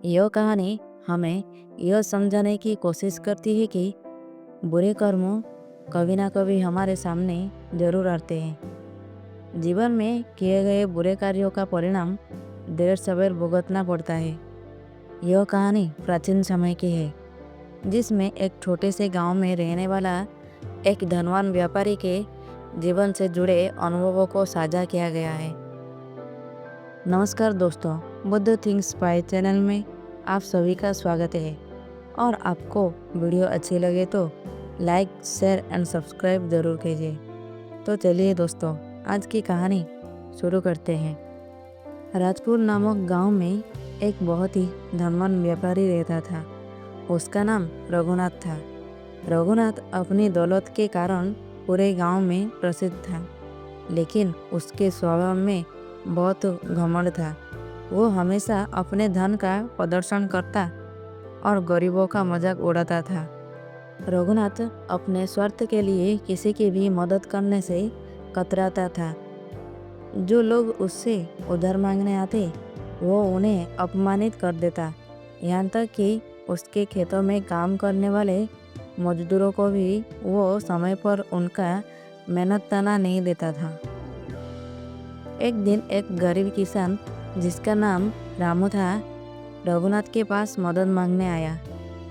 यह कहानी हमें यह समझाने की कोशिश करती है कि बुरे कर्म कभी ना कभी हमारे सामने जरूर आते हैं। जीवन में किए गए बुरे कार्यों का परिणाम देर सवेर भुगतना पड़ता है। यह कहानी प्राचीन समय की है, जिसमें एक छोटे से गांव में रहने वाला एक धनवान व्यापारी के जीवन से जुड़े अनुभवों को साझा किया गया है। नमस्कार दोस्तों, बुद्ध थिंग्स बाय चैनल में आप सभी का स्वागत है। और आपको वीडियो अच्छी लगे तो लाइक, शेयर एंड सब्सक्राइब ज़रूर कीजिए। तो चलिए दोस्तों, आज की कहानी शुरू करते हैं। राजपुर नामक गांव में एक बहुत ही धनवान व्यापारी रहता था। उसका नाम रघुनाथ था। रघुनाथ अपनी दौलत के कारण पूरे गांव में प्रसिद्ध था, लेकिन उसके स्वभाव में बहुत घमंड था। वो हमेशा अपने धन का प्रदर्शन करता और गरीबों का मजाक उड़ाता था। रघुनाथ अपने स्वार्थ के लिए किसी की भी मदद करने से कतराता था। जो लोग उससे उधार मांगने आते, वो उन्हें अपमानित कर देता। यहाँ तक कि उसके खेतों में काम करने वाले मजदूरों को भी वो समय पर उनका मेहनत तना नहीं देता था। एक दिन एक गरीब किसान, जिसका नाम रामू था, रघुनाथ के पास मदद मांगने आया।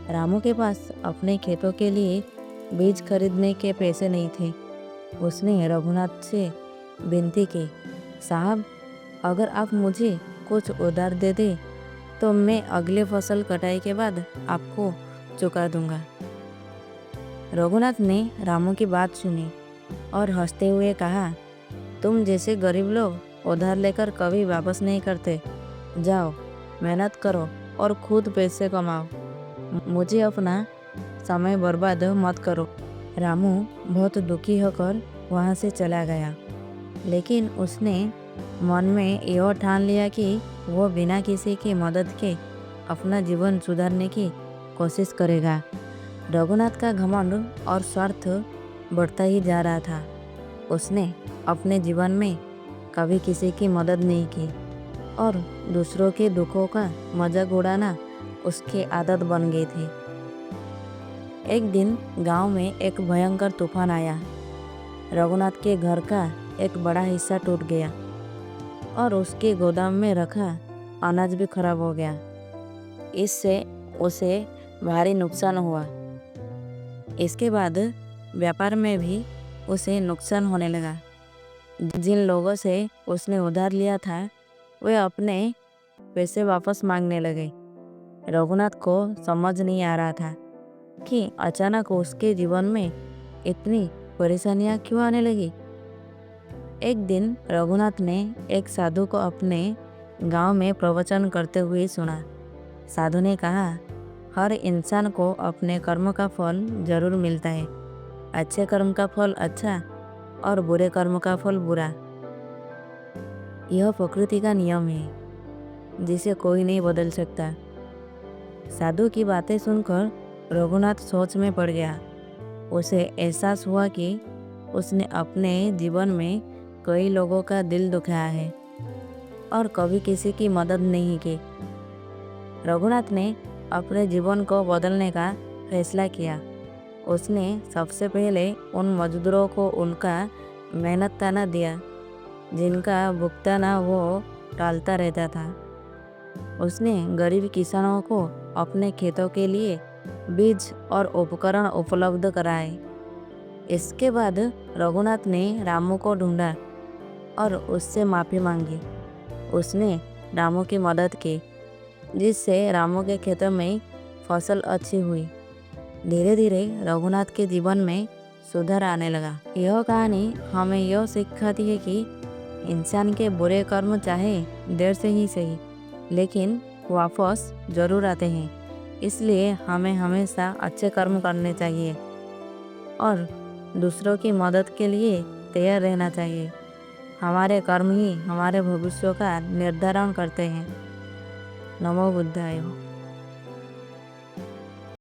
रामू के पास अपने खेतों के लिए बीज खरीदने के पैसे नहीं थे। उसने रघुनाथ से विनती की, साहब, अगर आप मुझे कुछ उधार दे दे तो मैं अगले फसल कटाई के बाद आपको चुका दूंगा। रघुनाथ ने रामू की बात सुनी और हंसते हुए कहा, तुम जैसे गरीब लोग उधार लेकर कभी वापस नहीं करते। जाओ, मेहनत करो और खुद पैसे कमाओ। मुझे अपना समय बर्बाद मत करो। रामू बहुत दुखी होकर वहाँ से चला गया, लेकिन उसने मन में यह ठान लिया कि वो बिना किसी की मदद के अपना जीवन सुधारने की कोशिश करेगा। रघुनाथ का घमंड और स्वार्थ बढ़ता ही जा रहा था। उसने अपने जीवन में कभी किसी की मदद नहीं की और दूसरों के दुखों का मजाक उड़ाना उसकी आदत बन गई थी। एक दिन गांव में एक भयंकर तूफान आया। रघुनाथ के घर का एक बड़ा हिस्सा टूट गया और उसके गोदाम में रखा अनाज भी खराब हो गया। इससे उसे भारी नुकसान हुआ। इसके बाद व्यापार में भी उसे नुकसान होने लगा। जिन लोगों से उसने उधार लिया था, वे अपने पैसे वापस मांगने लगे। रघुनाथ को समझ नहीं आ रहा था कि अचानक उसके जीवन में इतनी परेशानियां क्यों आने लगी। एक दिन रघुनाथ ने एक साधु को अपने गांव में प्रवचन करते हुए सुना। साधु ने कहा, हर इंसान को अपने कर्म का फल जरूर मिलता है। अच्छे कर्म का फल अच्छा और बुरे कर्म का फल बुरा। यह प्रकृति का नियम है, जिसे कोई नहीं बदल सकता। साधु की बातें सुनकर रघुनाथ सोच में पड़ गया। उसे एहसास हुआ कि उसने अपने जीवन में कई लोगों का दिल दुखाया है और कभी किसी की मदद नहीं की। रघुनाथ ने अपने जीवन को बदलने का फैसला किया। उसने सबसे पहले उन मजदूरों को उनका मेहनत ताना दिया, जिनका भुगतान वो टालता रहता था। उसने गरीब किसानों को अपने खेतों के लिए बीज और उपकरण उपलब्ध कराए। इसके बाद रघुनाथ ने रामू को ढूंढा और उससे माफ़ी मांगी। उसने रामू की मदद की, जिससे रामू के खेतों में फसल अच्छी हुई। धीरे धीरे रघुनाथ के जीवन में सुधार आने लगा। यह कहानी हमें यह सिखाती है कि इंसान के बुरे कर्म चाहे देर से ही सही, लेकिन वापस जरूर आते हैं। इसलिए हमें हमेशा अच्छे कर्म करने चाहिए और दूसरों की मदद के लिए तैयार रहना चाहिए। हमारे कर्म ही हमारे भविष्य का निर्धारण करते हैं। नमो बुद्धाय।